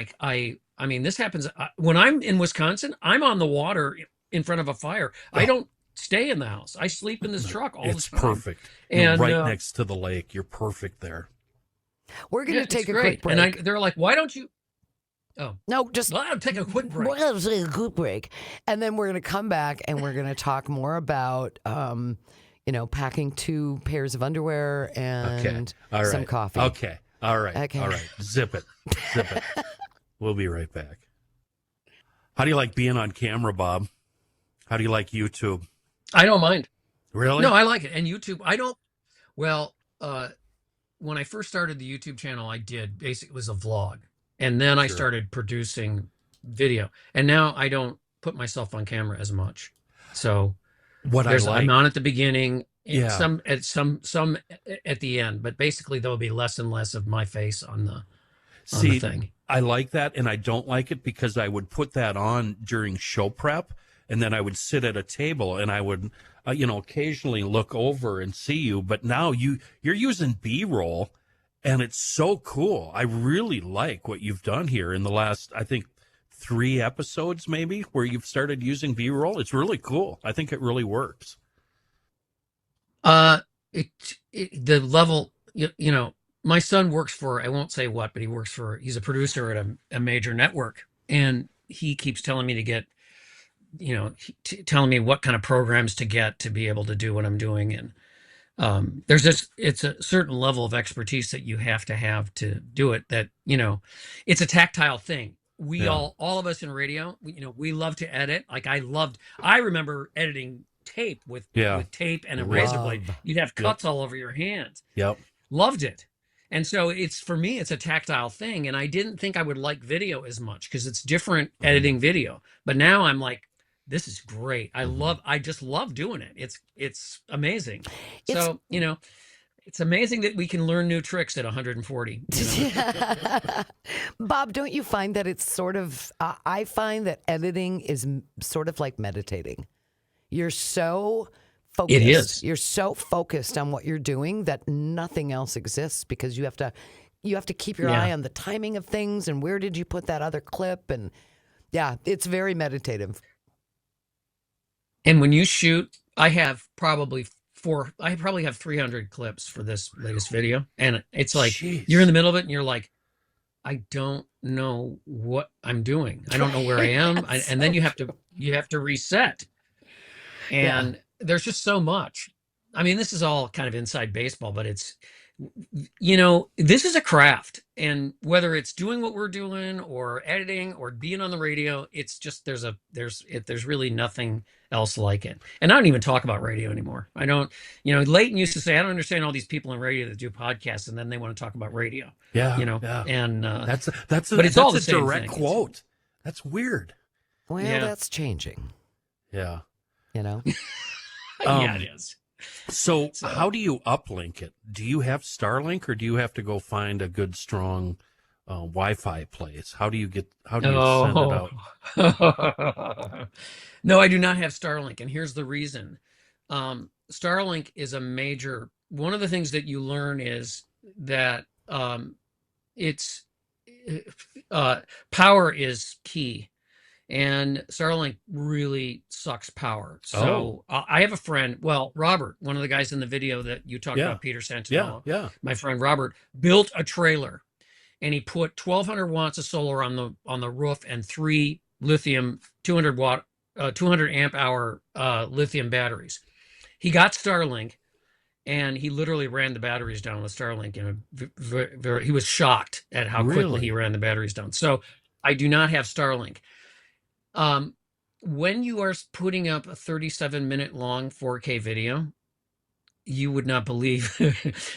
[SPEAKER 3] I mean, this happens when I'm in Wisconsin. I'm on the water in front of a fire. I don't stay in the house. I sleep in this truck all the time.
[SPEAKER 1] It's perfect.
[SPEAKER 3] And
[SPEAKER 1] you're right next to the lake. You're perfect there.
[SPEAKER 2] We're going to take a quick break.
[SPEAKER 3] And they're like, why don't you? Oh,
[SPEAKER 2] no, just
[SPEAKER 3] I'll take a quick break.
[SPEAKER 2] We're going to take a quick break. And then we're going to come back and we're going to talk more about, packing 2 pairs of underwear and some coffee.
[SPEAKER 1] Okay. All right. Zip it. We'll be right back. How do you like being on camera, Bob? How do you like YouTube?
[SPEAKER 3] I don't mind.
[SPEAKER 1] Really?
[SPEAKER 3] No, I like it. And YouTube, I don't. Well, when I first started the YouTube channel, I did basically, it was a vlog, and then I started producing video, and now I don't put myself on camera as much. So I'm on at the beginning, and some at the end, but basically there will be less and less of my face on the thing.
[SPEAKER 1] I like that, and I don't like it because I would put that on during show prep, and then I would sit at a table, and I would, occasionally look over and see you. But now you're using B-roll, and it's so cool. I really like what you've done here in the last, I think, 3 episodes, maybe, where you've started using B-roll. It's really cool. I think it really works.
[SPEAKER 3] The level, my son works for, I won't say what, but he's a producer at a major network, and he keeps telling me to get, telling me what kind of programs to get to be able to do what I'm doing. And it's a certain level of expertise that you have to do it, that, it's a tactile thing. We all of us in radio, we love to edit. Like I remember editing tape with tape and a razor blade. You'd have cuts all over your hands.
[SPEAKER 1] Yep.
[SPEAKER 3] Loved it. And so for me, it's a tactile thing. And I didn't think I would like video as much because it's different editing video. But now I'm like, this is great. I just love doing it. It's amazing. So, it's amazing that we can learn new tricks at 140.
[SPEAKER 2] Bob, don't you find that it's sort of, I find that editing is sort of like meditating. You're so focused.
[SPEAKER 3] It is.
[SPEAKER 2] You're so focused on what you're doing that nothing else exists, because you have to keep your eye on the timing of things and where did you put that other clip, and it's very meditative.
[SPEAKER 3] And when you shoot, I probably have 300 clips for this latest video, and it's like you're in the middle of it and you're like, I don't know what I'm doing. I don't know where I am. And then you have to you have to reset. And there's just so much. I mean, this is all kind of inside baseball, but it's, this is a craft. And whether it's doing what we're doing or editing or being on the radio, it's just, there's really nothing else like it. And I don't even talk about radio anymore. I don't, Leighton used to say, I don't understand all these people in radio that do podcasts and then they want to talk about radio.
[SPEAKER 1] Yeah.
[SPEAKER 3] And
[SPEAKER 1] that's
[SPEAKER 3] but it's all the
[SPEAKER 1] a
[SPEAKER 3] same
[SPEAKER 1] direct
[SPEAKER 3] thing.
[SPEAKER 1] quote. That's weird.
[SPEAKER 2] Well, that's changing.
[SPEAKER 1] Yeah.
[SPEAKER 3] Yeah, it is.
[SPEAKER 1] So how do you uplink it? Do you have Starlink or do you have to go find a good, strong Wi-Fi place? How do you send it out?
[SPEAKER 3] No, I do not have Starlink. And here's the reason. Starlink is one of the things that you learn is that it's power is key. And Starlink really sucks power. So I have a friend, Robert, one of the guys in the video that you talked about, Peter Santinello.
[SPEAKER 1] Yeah.
[SPEAKER 3] My friend Robert built a trailer, and he put 1,200 watts of solar on the roof and 3 lithium 200 amp hour lithium batteries. He got Starlink, and he literally ran the batteries down with Starlink. And he was shocked at how quickly he ran the batteries down. So I do not have Starlink. When you are putting up a 37-minute long 4K video, you would not believe.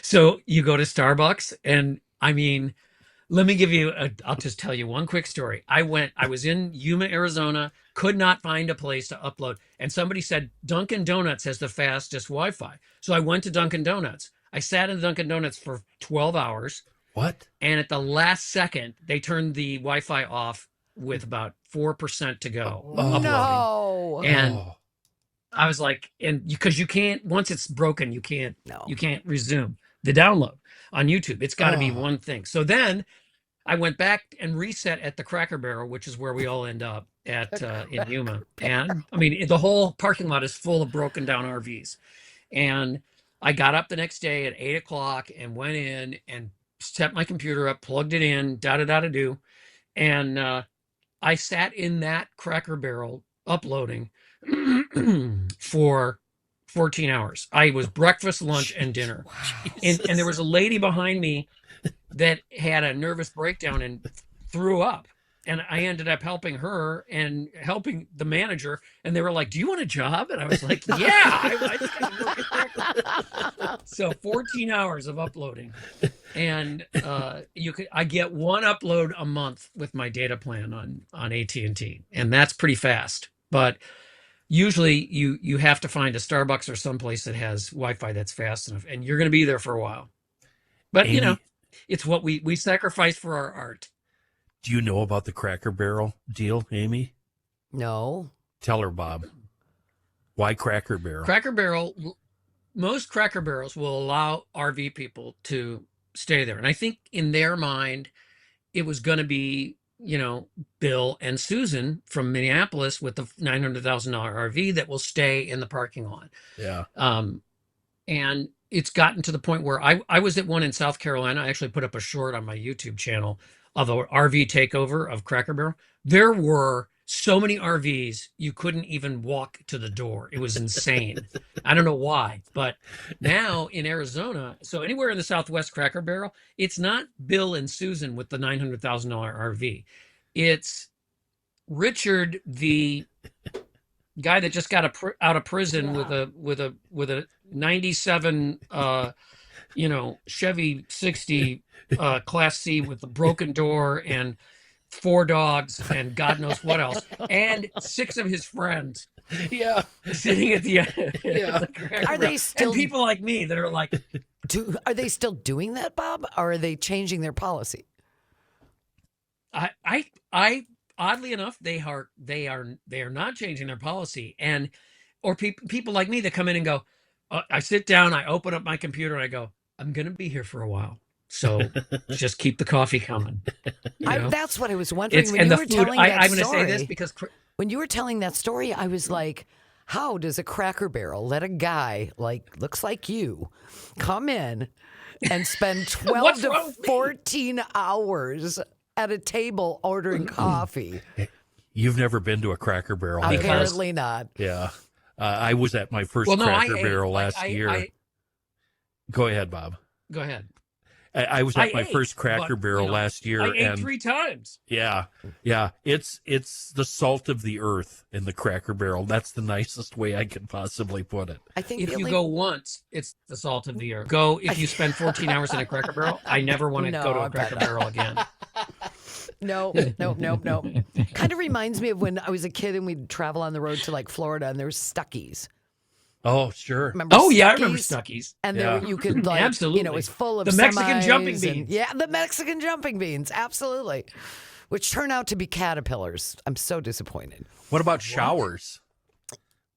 [SPEAKER 3] So you go to Starbucks, and I mean, let me give you I'll just tell you one quick story. I was in Yuma, Arizona, could not find a place to upload. And somebody said Dunkin' Donuts has the fastest Wi-Fi. So I went to Dunkin' Donuts. I sat in Dunkin' Donuts for 12 hours.
[SPEAKER 1] What?
[SPEAKER 3] And at the last second, they turned the Wi-Fi off with about 4% to go.
[SPEAKER 2] No.
[SPEAKER 3] And I was like, and because you can't, once it's broken, you can't resume the download on YouTube. It's got to be one thing. So then I went back and reset at the Cracker Barrel, which is where we all end up at in Yuma. And I mean, the whole parking lot is full of broken down RVs. And I got up the next day at 8 o'clock and went in and set my computer up, plugged it in, da-da-da-da-do. And I sat in that Cracker Barrel uploading for 14 hours. I was breakfast, lunch, and dinner. Wow. And there was a lady behind me that had a nervous breakdown and threw up. And I ended up helping her and helping the manager. And they were like, "Do you want a job?" And I was like, "Yeah, I just got to work at Cracker Barrel." So 14 hours of uploading. And I get one upload a month with my data plan on AT&T, and that's pretty fast. But usually you have to find a Starbucks or someplace that has Wi-Fi that's fast enough, and you're going to be there for a while. But
[SPEAKER 1] Amy,
[SPEAKER 3] it's what we sacrifice for our art.
[SPEAKER 1] Do you know about the Cracker Barrel deal, Amy?
[SPEAKER 2] No.
[SPEAKER 1] Tell her, Bob. Why Cracker Barrel?
[SPEAKER 3] Cracker Barrel, most Cracker Barrels will allow RV people to stay there. And I think in their mind, it was going to be, Bill and Susan from Minneapolis with the $900,000 RV that will stay in the parking lot.
[SPEAKER 1] Yeah.
[SPEAKER 3] And it's gotten to the point where I was at one in South Carolina. I actually put up a short on my YouTube channel of an RV takeover of Cracker Barrel. There were so many RVs, you couldn't even walk to the door. It was insane. I don't know why, but now in Arizona, so anywhere in the Southwest Cracker Barrel, it's not Bill and Susan with the $900,000 RV. It's Richard, the guy that just got out of prison with a 97 Chevy 60 Class C with a broken door and 4 dogs and God knows what else, and 6 of his friends.
[SPEAKER 1] Yeah,
[SPEAKER 3] sitting at the
[SPEAKER 1] yeah.
[SPEAKER 3] Are they still, and people like me that are like,
[SPEAKER 2] are they still doing that, Bob, or are they changing their policy?
[SPEAKER 3] I oddly enough, they are not changing their policy, or people like me that come in and go, I sit down, I open up my computer, and I go, I'm gonna be here for a while. So just keep the coffee coming.
[SPEAKER 2] That's what I was wondering when
[SPEAKER 3] and
[SPEAKER 2] you
[SPEAKER 3] the
[SPEAKER 2] were
[SPEAKER 3] food.
[SPEAKER 2] telling that
[SPEAKER 3] I'm going to
[SPEAKER 2] story.
[SPEAKER 3] say this because
[SPEAKER 2] when you were telling that story, I was like, how does a Cracker Barrel let a guy looks like you come in and spend 12 to 14 hours at a table ordering coffee?
[SPEAKER 1] You've never been to a Cracker Barrel, have you?
[SPEAKER 2] Apparently not.
[SPEAKER 1] Yeah. I was at my first
[SPEAKER 3] Well, no,
[SPEAKER 1] Cracker Barrel last year. Go ahead, Bob.
[SPEAKER 3] Go ahead.
[SPEAKER 1] I was at my first Cracker Barrel last year.
[SPEAKER 3] I ate 3 times.
[SPEAKER 1] Yeah. It's the salt of the earth in the Cracker Barrel. That's the nicest way I could possibly put it.
[SPEAKER 2] I think
[SPEAKER 3] if you go once, it's the salt of the earth. Go if you spend 14 hours in a Cracker Barrel. I never want to go to a Cracker Barrel again.
[SPEAKER 2] No. Kind of reminds me of when I was a kid and we'd travel on the road to like Florida and there was Stuckey's.
[SPEAKER 1] Oh, sure.
[SPEAKER 2] Remember
[SPEAKER 3] I
[SPEAKER 2] Stuckey's?
[SPEAKER 3] remember Stuckey's.
[SPEAKER 2] And there you could like,
[SPEAKER 3] absolutely.
[SPEAKER 2] it was full of
[SPEAKER 3] the Mexican
[SPEAKER 2] semis
[SPEAKER 3] jumping beans.
[SPEAKER 2] Yeah, the Mexican jumping beans, absolutely. Which turn out to be caterpillars. I'm so disappointed.
[SPEAKER 1] What about showers?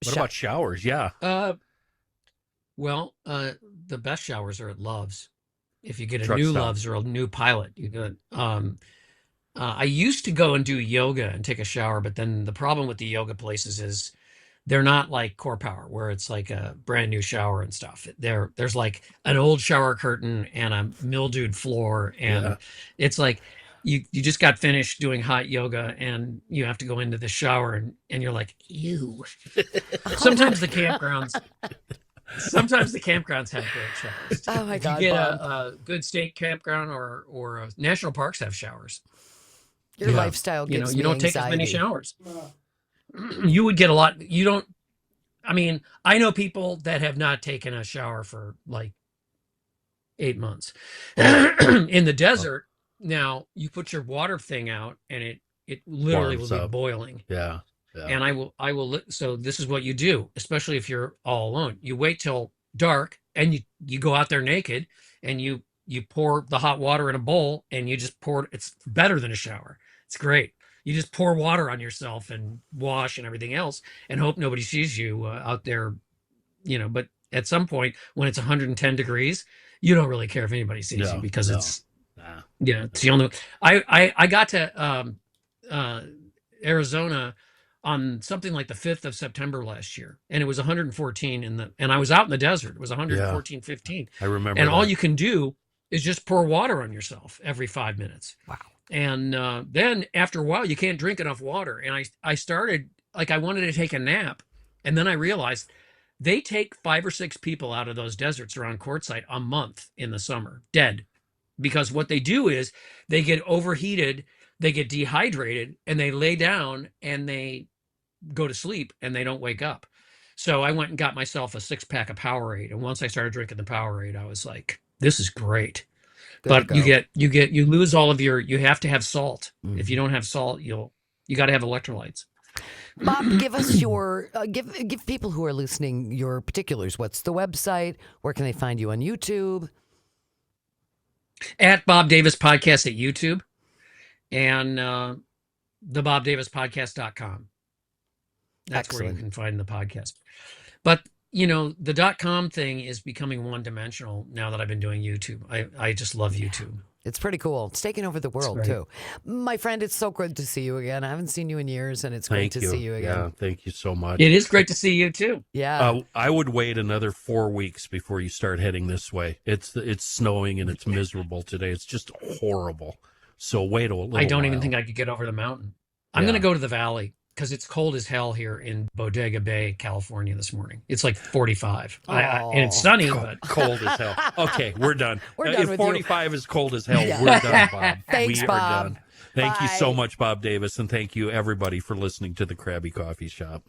[SPEAKER 1] What about showers? Yeah.
[SPEAKER 3] Well, the best showers are at Love's. If you get a
[SPEAKER 1] Truck
[SPEAKER 3] new
[SPEAKER 1] stop.
[SPEAKER 3] Love's or a new Pilot, you get. I used to go and do yoga and take a shower, but then the problem with the yoga places is they're not like Core Power, where it's like a brand new shower and stuff. There's like an old shower curtain and a mildewed floor, and it's like you just got finished doing hot yoga and you have to go into the shower and you're like, ew. Sometimes the campgrounds have great showers.
[SPEAKER 2] Oh my God!
[SPEAKER 3] If you get a good state campground or national parks have showers.
[SPEAKER 2] Your lifestyle gives me
[SPEAKER 3] you don't take as many
[SPEAKER 2] anxiety.
[SPEAKER 3] showers. You would get a lot. You don't. I mean, I know people that have not taken a shower for like 8 months. In the desert, now you put your water thing out, and it literally
[SPEAKER 1] Warms
[SPEAKER 3] will be
[SPEAKER 1] up.
[SPEAKER 3] boiling.
[SPEAKER 1] Yeah.
[SPEAKER 3] And I will. So this is what you do, especially if you're all alone. You wait till dark, and you go out there naked, and you pour the hot water in a bowl, and you just pour it. It's better than a shower. It's great. You just pour water on yourself and wash and everything else and hope nobody sees you out there, but at some point when it's 110 degrees, you don't really care if anybody sees you because it's the only. I got to Arizona on something like the 5th of September last year, and it was 114 and I was out in the desert. It was 114, 15.
[SPEAKER 1] I remember.
[SPEAKER 3] And
[SPEAKER 1] that.
[SPEAKER 3] all you can do is just pour water on yourself every 5 minutes.
[SPEAKER 2] Wow.
[SPEAKER 3] And then after a while, you can't drink enough water. And I started, like, I wanted to take a nap. And then I realized they take 5 or 6 people out of those deserts around Quartzsite a month in the summer, dead. Because what they do is they get overheated, they get dehydrated, and they lay down and they go to sleep and they don't wake up. So I went and got myself a 6-pack of Powerade. And once I started drinking the Powerade, I was like, this is great. But you lose all of you have to have salt. Mm-hmm. If you don't have salt, you got to have electrolytes.
[SPEAKER 2] Bob, give us your give people who are listening your particulars. What's the website? Where can they find you on YouTube?
[SPEAKER 3] At Bob Davis Podcast at YouTube, and thebobdavispodcast.com. That's
[SPEAKER 2] Excellent.
[SPEAKER 3] where you can find the podcast. But the .com thing is becoming one-dimensional now that I've been doing YouTube. I just love YouTube.
[SPEAKER 2] It's pretty cool. It's taking over the world, too. My friend, it's so good to see you again. I haven't seen you in years, and it's great to see you again.
[SPEAKER 1] Yeah, thank you so much.
[SPEAKER 3] It is great to see you, too.
[SPEAKER 2] Yeah.
[SPEAKER 1] I would wait another 4 weeks before you start heading this way. It's snowing, and it's miserable today. It's just horrible. So wait a little
[SPEAKER 3] I don't
[SPEAKER 1] while.
[SPEAKER 3] even think I could get over the mountain. I'm going to go to the valley. Because it's cold as hell here in Bodega Bay, California this morning. It's like 45. And it's sunny, but
[SPEAKER 1] cold as hell. Okay, we're done.
[SPEAKER 2] We're done
[SPEAKER 1] if
[SPEAKER 2] with
[SPEAKER 1] 45 is cold as hell,
[SPEAKER 2] Yeah.
[SPEAKER 1] we're done, Bob.
[SPEAKER 2] Thanks,
[SPEAKER 1] we
[SPEAKER 2] Bob.
[SPEAKER 1] are done. Thank you
[SPEAKER 2] Bye.
[SPEAKER 1] so much, Bob Davis, and thank you, everybody, for listening to the Krabby Coffee Shop.